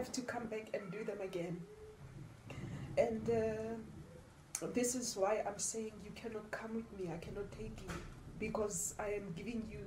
have to come back and do them again. And this is why I'm saying you cannot come with me. I cannot take you, because I am giving you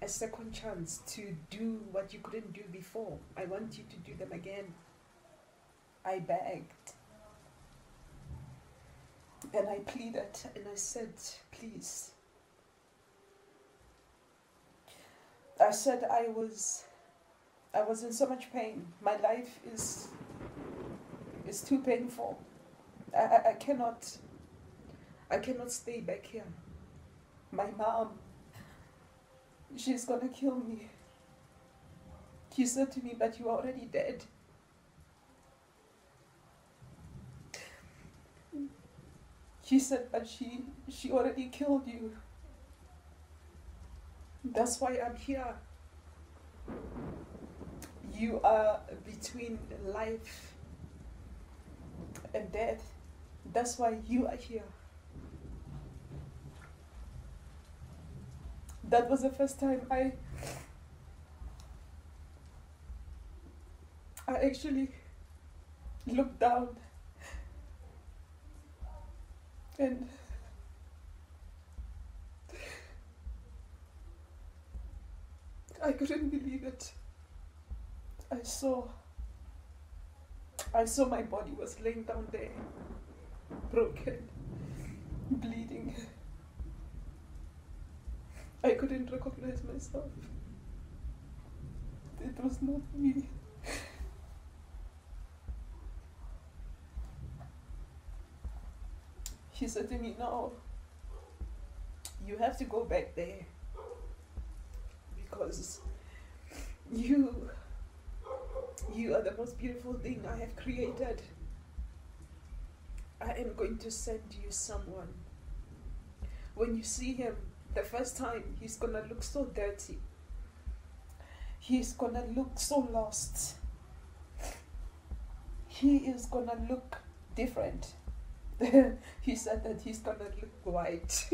a second chance to do what you couldn't do before. I want you to do them again. I begged. And I pleaded and I said, please. I said I was in so much pain. My life is too painful. I cannot stay back here. My mom, she's gonna kill me. She said to me, but you are already dead. She said, but she already killed you. That's why I'm here. You are between life and death. That's why you are here. That was the first time I actually looked down and I couldn't believe it. I saw my body was laying down there, broken, bleeding. I couldn't recognize myself. It was not me. She said to me, no, you have to go back there, because you are the most beautiful thing I have created. I am going to send you someone. When you see him the first time, he's gonna look so dirty. He's gonna look so lost. He is gonna look different. He said that he's gonna look white.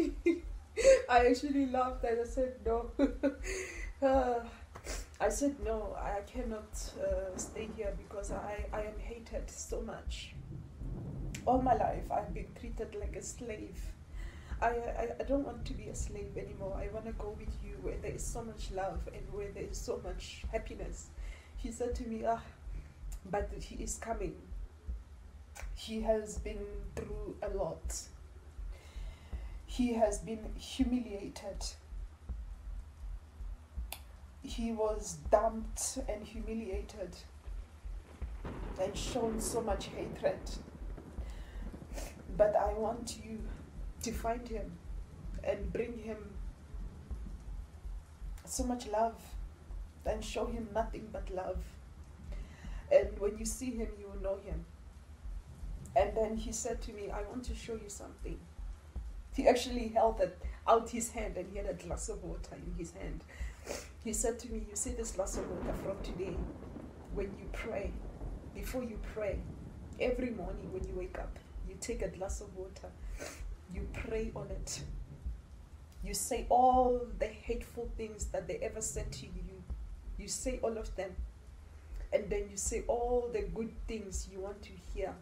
I actually laughed and I said no. I said no, I cannot stay here because I am hated so much. All my life I've been treated like a slave. I don't want to be a slave anymore. I want to go with you where there is so much love and where there is so much happiness. He said to me, but he is coming. He has been through a lot. He has been humiliated. He was dumped and humiliated and shown so much hatred. But I want you to find him and bring him so much love and show him nothing but love. And when you see him, you will know him. And then he said to me, I want to show you something. He actually held out his hand and he had a glass of water in his hand. He said to me, you see this glass of water from today, when you pray, before you pray, every morning when you wake up, you take a glass of water, you pray on it. You say all the hateful things that they ever said to you. You say all of them. And then you say all the good things you want to hear.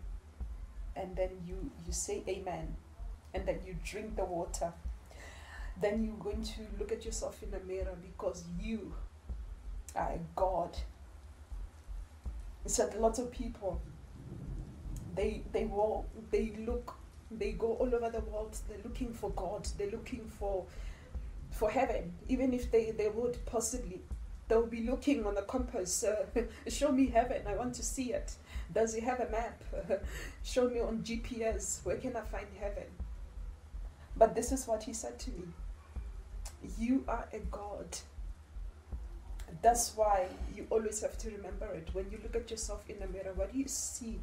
And then you say amen. And then you drink the water. Then you're going to look at yourself in the mirror because you are a God. It's that a lot of people, they go all over the world, they're looking for God, they're looking for heaven. Even if they would possibly, they'll be looking on the compass, show me heaven, I want to see it. Does he have a map? Show me on GPS, where can I find heaven? But this is what he said to me. You are a God. That's why you always have to remember it. When you look at yourself in the mirror, what do you see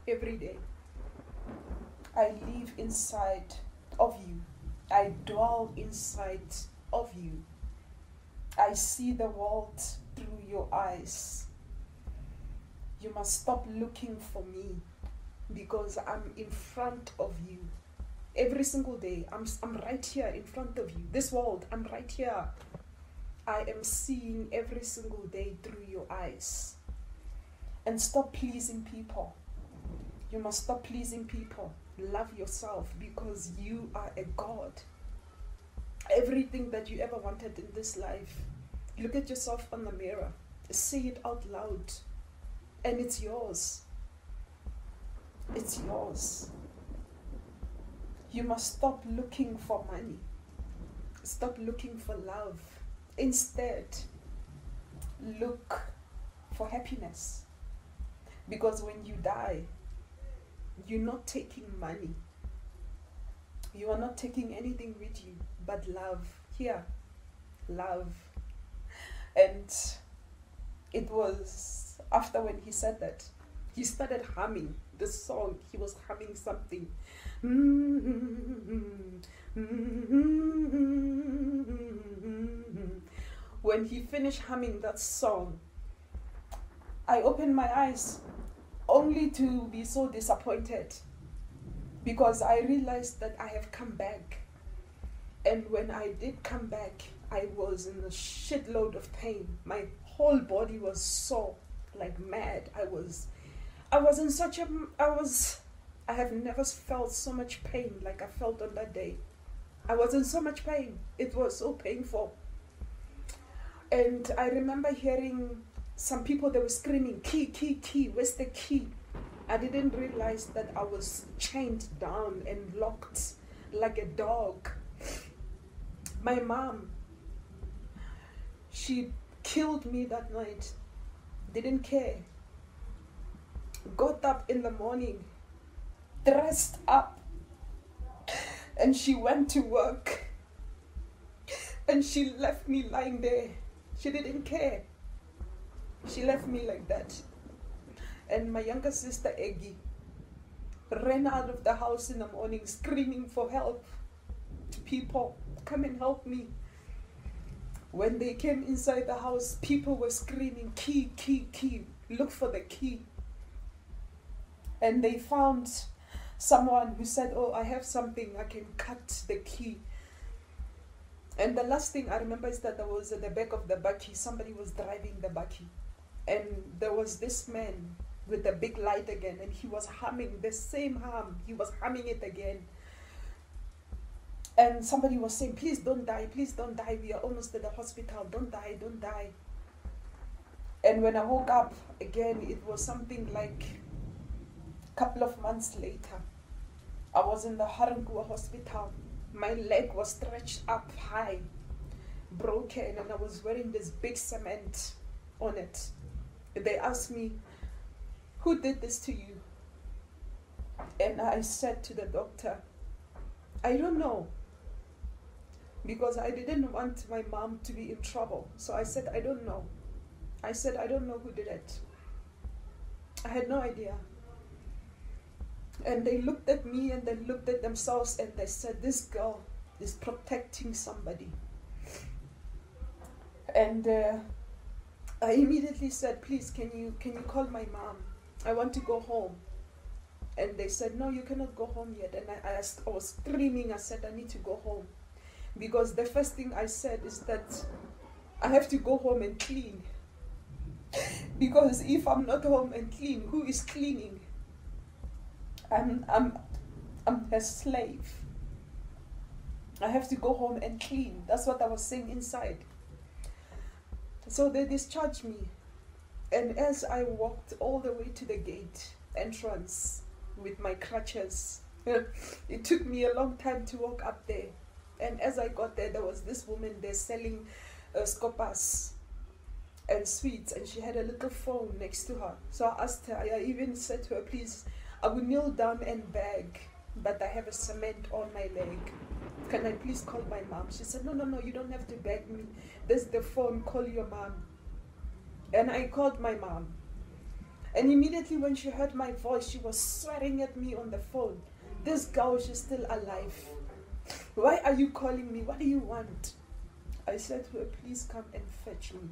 every day? I live inside of you. I dwell inside of you. I see the world through your eyes. You must stop looking for me because I'm in front of you. Every single day, I'm right here in front of you. This world, I'm right here. I am seeing every single day through your eyes. and stop pleasing people. You must stop pleasing people. Love yourself, because you are a God. Everything that you ever wanted in this life, look at yourself on the mirror, say it out loud, and it's yours. It's yours. You must stop looking for money. Stop looking for love. Instead, look for happiness. Because when you die, you're not taking money. You are not taking anything with you but love. Here, love. And it was after when he said that, he started humming the song. He was humming something. When he finished humming that song, I opened my eyes only to be so disappointed, because I realized that I have come back. And when I did come back, I was in a shitload of pain. My whole body was sore like mad. I have never felt so much pain like I felt on that day. I was in so much pain. It was so painful. And I remember hearing some people, they were screaming, key, key, key, where's the key? I didn't realize that I was chained down and locked like a dog. My mom, she killed me that night. Didn't care. Got up in the morning, dressed up, and she went to work. And she left me lying there. She didn't care. She left me like that. And my younger sister, Eggy, ran out of the house in the morning screaming for help. People, come and help me. When they came inside the house, people were screaming, key, key, key. Look for the key. And they found someone who said, oh, I have something, I can cut the key. And the last thing I remember is that there was at the back of the bakkie, somebody was driving the bakkie. And there was this man with the big light again, and he was humming the same hum. He was humming it again. And somebody was saying, please don't die, we are almost at the hospital, don't die, don't die. And when I woke up again, it was something like a couple of months later. I was in the Harankuwa hospital. My leg was stretched up high, broken, and I was wearing this big cement on it. They asked me, who did this to you? And I said to the doctor, I don't know. Because I didn't want my mom to be in trouble. So I said, I don't know. I said, I don't know who did it. I had no idea. And they looked at me and they looked at themselves and they said, this girl is protecting somebody. And I immediately said, please, can you call my mom? I want to go home. And they said, no, you cannot go home yet. And I was screaming. I said, I need to go home. Because the first thing I said is that I have to go home and clean. Because if I'm not home and clean, who is cleaning? I'm a slave. I have to go home and clean. That's what I was saying inside. So they discharged me. And as I walked all the way to the gate entrance with my crutches, it took me a long time to walk up there. And as I got there, there was this woman there selling skopas and sweets, and she had a little phone next to her. So I asked her, I even said to her, please, I will kneel down and beg, but I have a cement on my leg. Can I please call my mom? She said, no, you don't have to beg me. There's the phone, call your mom. And I called my mom. And immediately when she heard my voice, she was swearing at me on the phone. This girl, she's still alive. Why are you calling me? What do you want? I said to her, please come and fetch me.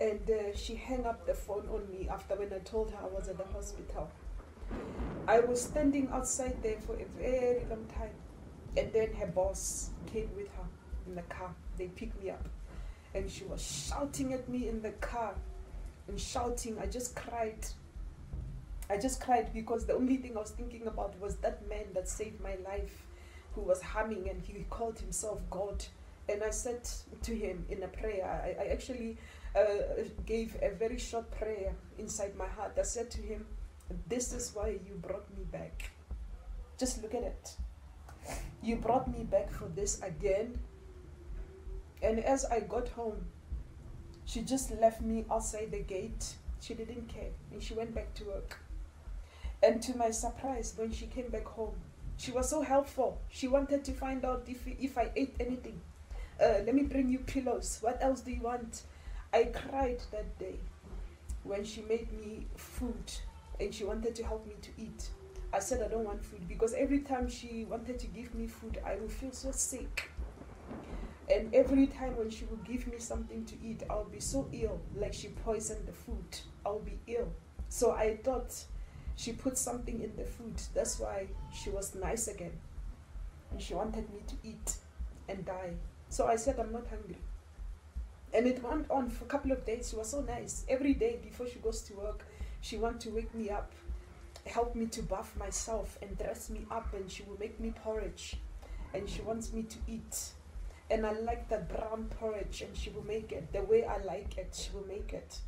And she hung up the phone on me after when I told her I was at the hospital. I was standing outside there for a very long time. And then her boss came with her in the car. They picked me up. And she was shouting at me in the car. and shouting. I just cried. I just cried because the only thing I was thinking about was that man that saved my life, who was humming, and he called himself God. And I said to him in a prayer, I actually gave a very short prayer inside my heart. I said to him, this is why you brought me back. Just look at it. You brought me back for this again. And as I got home, she just left me outside the gate. She didn't care, and she went back to work. And to my surprise, when she came back home, she was so helpful. She wanted to find out if I ate anything. Let me bring you pillows. What else do you want? I cried that day when she made me food and she wanted to help me to eat. I said I don't want food because every time she wanted to give me food, I would feel so sick. And every time when she would give me something to eat, I would be so ill, like she poisoned the food. I would be ill. So I thought she put something in the food. That's why she was nice again. And she wanted me to eat and die. So I said, I'm not hungry. And it went on for a couple of days. She was so nice. Every day before she goes to work, she wants to wake me up, help me to bath myself and dress me up, and she will make me porridge. And she wants me to eat. And I like that brown porridge, and she will make it the way I like it. She will make it.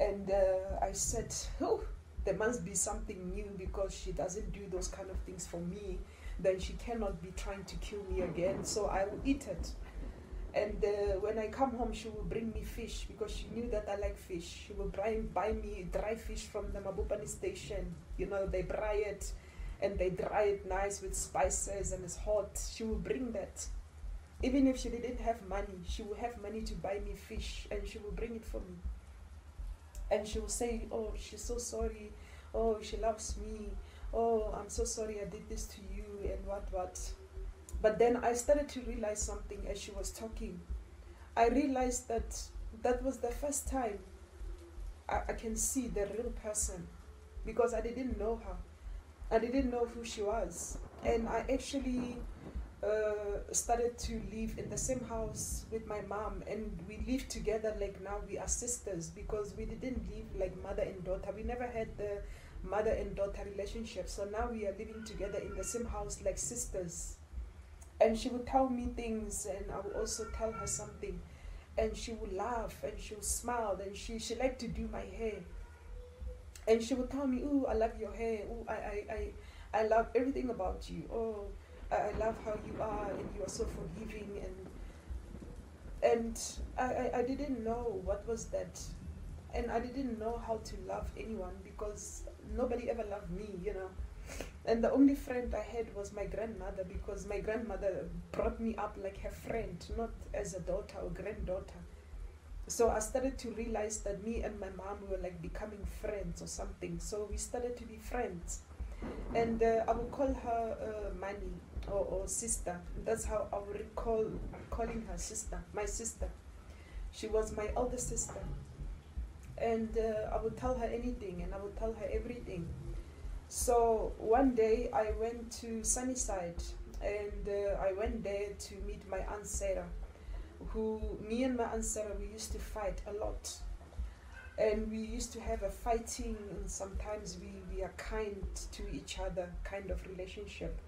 And I said, oh, there must be something new because she doesn't do those kind of things for me. Then she cannot be trying to kill me again. So I will eat it. And when I come home, she will bring me fish because she knew that I like fish. She will buy me dry fish from the Mabopane station. You know, they dry it and they dry it nice with spices and it's hot. She will bring that. Even if she didn't have money, she will have money to buy me fish and she will bring it for me. And she will say, oh, she's so sorry. Oh, she loves me. Oh, I'm so sorry I did this to you and what. But then I started to realize something as she was talking. I realized that that was the first time I can see the real person because I didn't know her. I didn't know who she was. And I actually started to live in the same house with my mom, and we live together like now we are sisters because we didn't live like mother and daughter. We never had the mother and daughter relationship. So now we are living together in the same house like sisters. And she would tell me things and I would also tell her something. And she would laugh and she would smile and she liked to do my hair. And she would tell me, oh, I love your hair. Oh, I love everything about you. Oh, I love how you are and you are so forgiving. And I didn't know what was that. And I didn't know how to love anyone because nobody ever loved me, you know. And the only friend I had was my grandmother because my grandmother brought me up like her friend, not as a daughter or granddaughter. So I started to realize that me and my mom were like becoming friends or something. So we started to be friends. And I would call her Mani or sister. That's how I would recall calling her sister, my sister. She was my elder sister. And I would tell her anything and I would tell her everything. So one day I went to Sunnyside and I went there to meet my Aunt Sarah, me and my Aunt Sarah, we used to fight a lot. And we used to have a fighting and sometimes we are kind to each other kind of relationship.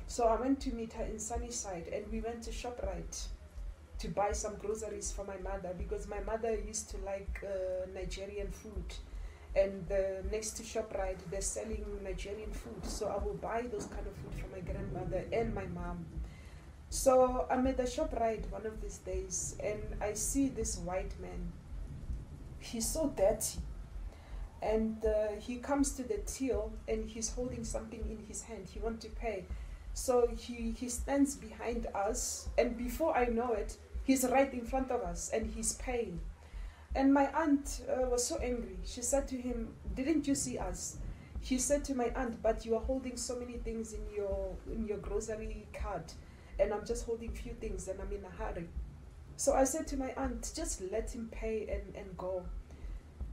So I went to meet her in Sunnyside and we went to ShopRite to buy some groceries for my mother because my mother used to like Nigerian food. And next to ShopRite, they're selling Nigerian food. So I will buy those kind of food for my grandmother and my mom. So I'm at the ShopRite one of these days, and I see this white man. He's so dirty. And he comes to the till, and he's holding something in his hand. He wants to pay. So he stands behind us, and before I know it, he's right in front of us, and he's paying. And my aunt was so angry. She said to him, didn't you see us? He said to my aunt, but you are holding so many things in your grocery cart, and I'm just holding few things and I'm in a hurry. So I said to my aunt, just let him pay and go.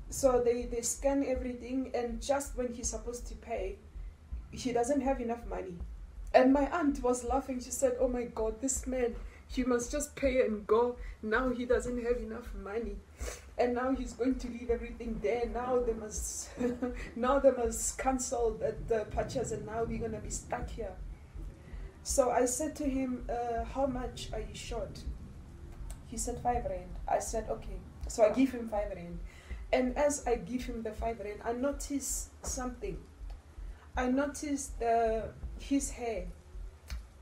So they scan everything, and just when he's supposed to pay, he doesn't have enough money. And my aunt was laughing. She said, oh my God, this man, he must just pay and go. Now he doesn't have enough money. And now he's going to leave everything there. Now they must, now they must cancel the purchase, and now we're gonna be stuck here. So I said to him, how much are you short? He said 5 rand. I said, okay. So I give him 5 rand. And as I give him the 5 rand, I noticed something. I noticed his hair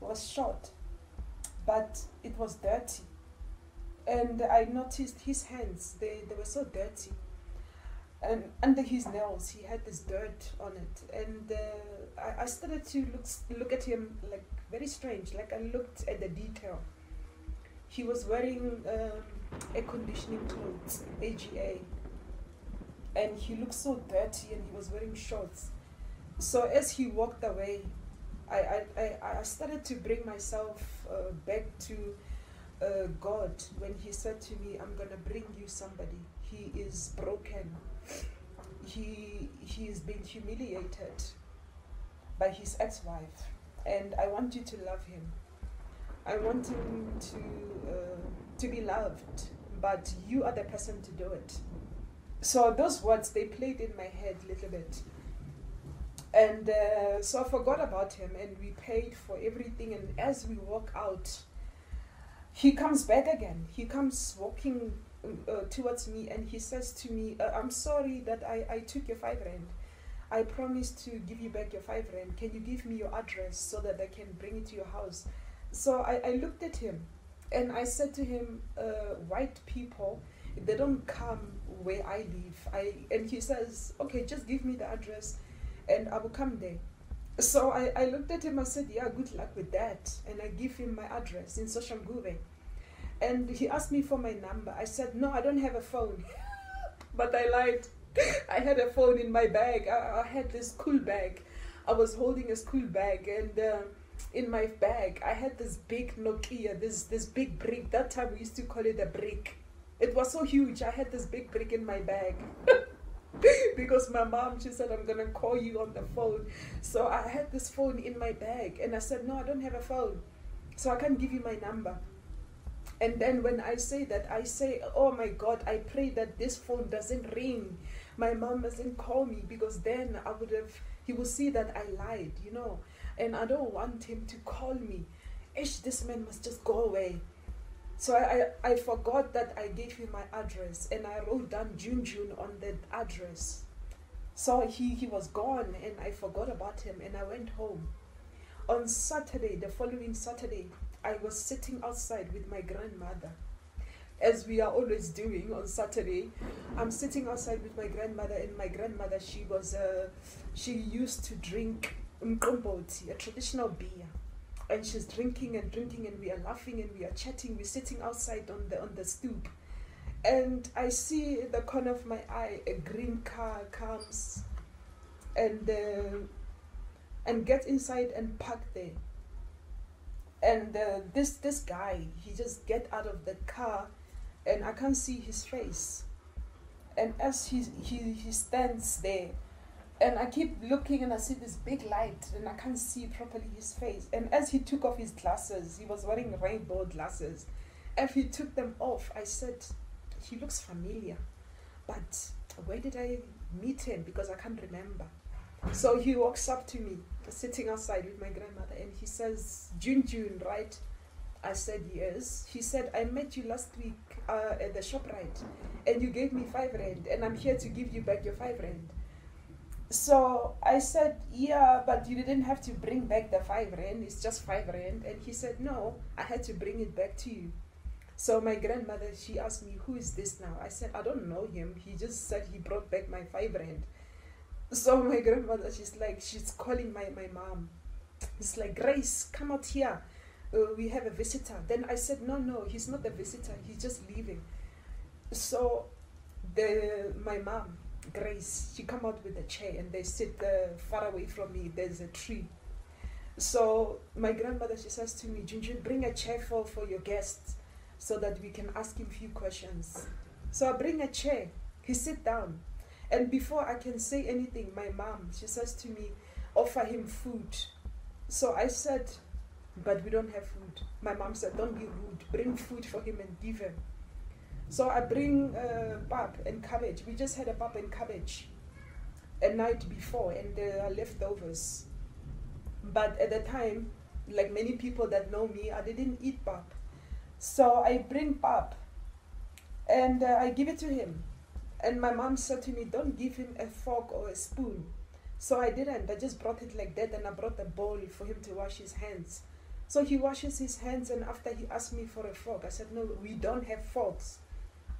was short, but it was dirty. And I noticed his hands, they were so dirty. And under his nails, he had this dirt on it. And I started to look at him like very strange. Like I looked at the detail. He was wearing air conditioning clothes, AGA. And he looked so dirty, and he was wearing shorts. So as he walked away, I started to bring myself back to God when he said to me, I'm going to bring you somebody. He is broken. He is being humiliated by his ex-wife. And I want you to love him. I want him to be loved. But you are the person to do it. So those words, they played in my head a little bit. And so I forgot about him, and we paid for everything. And as we walk out, he comes back again. He comes walking towards me, and he says to me, I'm sorry that I took your 5 rand. I promised to give you back your 5 rand. Can you give me your address so that I can bring it to your house? So I looked at him, and I said to him, white people, they don't come where I live. And he says, okay, just give me the address and I will come there. So I looked at him, I said, yeah, good luck with that. And I give him my address in Soshanguve. And he asked me for my number. I said, no, I don't have a phone. But I lied. I had a phone in my bag. I had this school bag. I was holding a school bag, and in my bag, I had this big Nokia, this big brick. That time we used to call it a brick. It was so huge. I had this big brick in my bag. Because my mom, she said, I'm going to call you on the phone. So I had this phone in my bag, and I said, no, I don't have a phone. So I can't give you my number. And then when I say that, I say, oh my God, I pray that this phone doesn't ring. My mom doesn't call me, because then he will see that I lied, you know. And I don't want him to call me. This man must just go away. So I forgot that I gave him my address, and I wrote down June on the address. So he was gone, and I forgot about him, and I went home. On Saturday, the following Saturday, I was sitting outside with my grandmother, as we are always doing on Saturday. I'm sitting outside with my grandmother, and my grandmother, she used to drink mqomboti, a traditional beer. And she's drinking, and we are laughing, and we are chatting. We're sitting outside on the stoop. And I see in the corner of my eye, a green car comes and gets inside and park there. And this guy, he just get out of the car, and I can't see his face. And as he stands there, and I keep looking, and I see this big light, and I can't see properly his face. And as he took off his glasses, he was wearing rainbow glasses. As he took them off, I said, he looks familiar, but where did I meet him? Because I can't remember. So he walks up to me, sitting outside with my grandmother, and he says, June, right? I said, yes. He said, I met you last week at the ShopRite, and you gave me 5 rand, and I'm here to give you back your 5 rand. So I said, yeah, but you didn't have to bring back the 5 rand, it's just 5 rand. And he said, no, I had to bring it back to you. So my grandmother, she asked me, who is this now? I said, I don't know him. He just said he brought back my 5 rand. So my grandmother, she's calling my mom. It's like, Grace, come out here. We have a visitor. Then I said, no, he's not a visitor. He's just leaving. So my mom, Grace, she come out with a chair, and they sit far away from me. There's a tree. So my grandmother, she says to me, Junjun, bring a chair for your guests so that we can ask him a few questions. So I bring a chair. He sit down. And before I can say anything, my mom, she says to me, offer him food. So I said, but we don't have food. My mom said, don't be rude. Bring food for him and give him. So I bring pap and cabbage. We just had a pap and cabbage a night before, and there are leftovers. But at the time, like many people that know me, I didn't eat pap. So I bring pap and I give it to him. And my mom said to me, don't give him a fork or a spoon. So I didn't. I just brought it like that, and I brought a bowl for him to wash his hands. So he washes his hands, and after he asked me for a fork, I said, no, we don't have forks.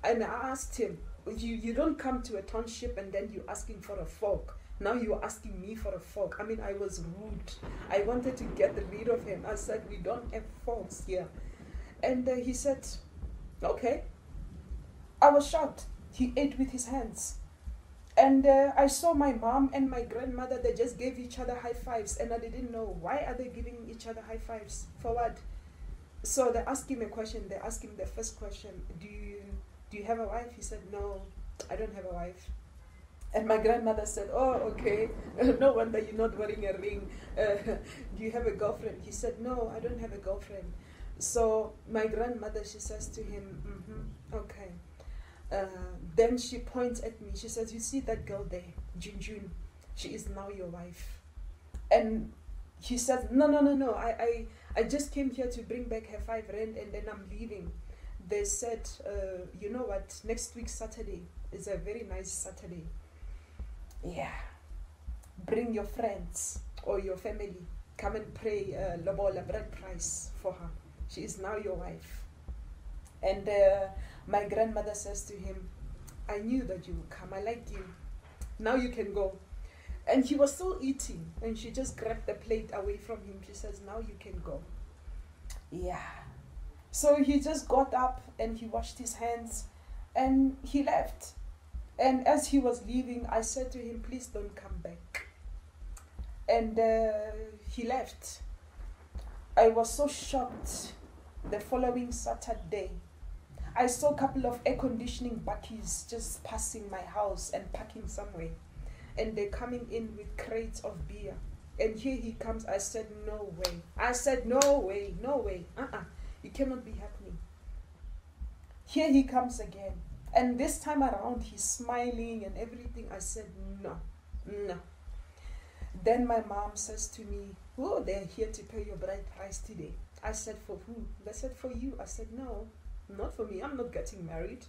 And I asked him, you don't come to a township and then you're asking for a fork. Now you're asking me for a fork. I mean, I was rude. I wanted to get rid of him. I said, we don't have forks here. And he said, okay. I was shocked. He ate with his hands. And I saw my mom and my grandmother, they just gave each other high fives. And I didn't know, why are they giving each other high fives? For what? So they asked him a question. They asked him the first question, do you have a wife? He said, no, I don't have a wife. And my grandmother said, oh, okay, no wonder you're not wearing a ring. Do you have a girlfriend? He said, no, I don't have a girlfriend. So my grandmother, she says to him, okay. Then she points at me. She says, you see that girl there, Junjun? She is now your wife. And he says, no. I just came here to bring back her 5 rand and then I'm leaving. They said, you know what, next week Saturday is a very nice Saturday. Yeah. Bring your friends or your family. Come and pray Lobola bread price for her. She is now your wife. And my grandmother says to him, I knew that you would come. I like you. Now you can go. And he was still eating. And she just grabbed the plate away from him. She says, now you can go. Yeah. So he just got up and he washed his hands and he left. And as he was leaving, I said to him, please don't come back. And he left. I was so shocked. The following Saturday, I saw a couple of air conditioning bakkies just passing my house and parking somewhere. And they're coming in with crates of beer. And here he comes. I said, no way. I said, no way. It cannot be happening. Here he comes again. And this time around, he's smiling and everything. I said, no. Then my mom says to me, oh, they're here to pay your bride price today. I said, for who? They said, for you. I said, no, not for me. I'm not getting married.